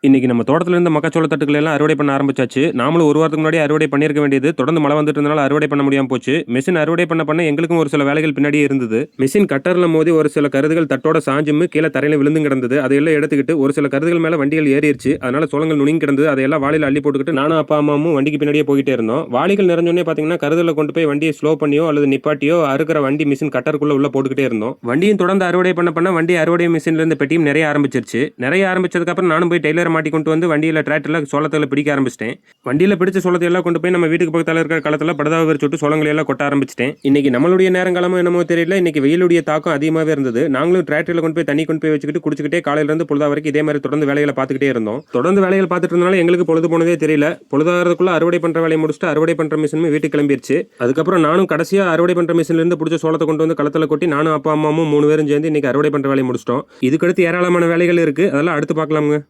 இன்னைக்கு நம்ம தோட்டத்துல இருந்த மக்காச்சோள தட்டுக்கள் எல்லாம் அறுவடை பண்ண ஆரம்பிச்சாச்சு. நாமளும் ஒரு வாரத்துக்கு முன்னாடி அறுவடை பண்ணியிருக்க வேண்டியது. தொடர்ந்து மழை வந்துட்டு இருந்தனால அறுவடை பண்ண முடியாம போச்சு. மெஷின் அறுவடை பண்ண எங்களுக்கும் ஒரு சில வேலைகள் பின்னாடியே இருந்தது. மெஷின் கட்டர்ல மோதி ஒரு சில கருதுகள் தட்டோட சாஞ்சும் கீழே தரையில விழுந்து கிடந்தது. அதையெல்லாம் எடுத்துக்கிட்டு ஒரு சில கருதுகள் மேல வண்டிகள் ஏறிடுச்சு. அதனால சோளங்கள் நுணுங்கி கிடந்தது. அதையெல்லாம் வாளியில அள்ளி போட்டுக்கிட்டு நானும் அப்பா அம்மாவும் வண்டிக்கு பின்னாடியே போயிட்டே இருந்தோம். வாளிகள் நிறைஞ்சோடனே பாத்தீங்கன்னா கருதுல கொண்டு போய் வண்டியை ஸ்லோ பண்ணியோ அல்லது நிப்பாட்டியோ அறுக்கிற வண்டி மிஷின் கட்டருக்குள்ள உள்ள போட்டுக்கிட்டே இருந்தோம். வண்டியும் தொடர்ந்து அறுவடை பண்ண வண்டி அறுவடை மிஷின்ல இருந்த பெட்டியும் நிறைய ஆரம்பிச்சிருச்சு. நிறைய ஆரம்பிச்சதுக்கு அப்புறம் நானும் போய் டெய்லரை மாட்டி கொண்டு வந்து வண்டியில டிராக்டர்ல சோளத்துல பிடிக்க ஆரம்பிச்சிட்டேன். வண்டியில பிடிச்ச சோளத்தை எல்லாம் கொண்டு போய் நம்ம வீட்டுக்கு பக்கத்துல இருக்கிற களத்துல படுதாவை விரிச்சு விட்டு சோளங்களை எல்லாம் கொட்ட ஆரம்பிச்சிட்டேன். இன்னைக்கு நம்மளுடைய நேரங்காலமோ என்னமோ தெரியல, இன்னைக்கு வெயிலுடைய தாக்கம் அதிகமாகவே இருந்தது. நாங்களும் டிராக்டர்ல கொண்டு போய் தண்ணி கொண்டு போய் வச்சுக்கிட்டு குடிச்சுக்கிட்டே காலையில இருந்து பொழுதா வரைக்கும் இதே மாதிரி தொடர்ந்து வேலைகளை பார்த்துக்கிட்டே இருந்தோம். தொடர்ந்து வேலைகள் பார்த்துட்டு இருந்தாலும் எங்களுக்கு பொழுது போனதே தெரியல. பொழுதாகிறதுக்குள்ள அறுவடை பண்ற வேலையை முடிச்சுட்டு அறுவடை பண்ற மிஷினும் வீட்டுக்கு கிளம்பிடுச்சு. அதுக்கப்புறம் நானும் கடைசியா அறுவடை பண்ற மிஷின்ல இருந்து பிடிச்ச சோளத்தை கொண்டு வந்து களத்துல கொட்டி நானும் அப்பா அம்மாவும் 3 பேரும் சேர்ந்து இன்னைக்கு அறுவடை பண்ற வேலையை முடிச்சிட்டோம். இதுக்கடுத்து ஏராளமான வேலைகள் இருக்கு, அதெல்லாம் அடுத்து பார்க்கலாமுங்க.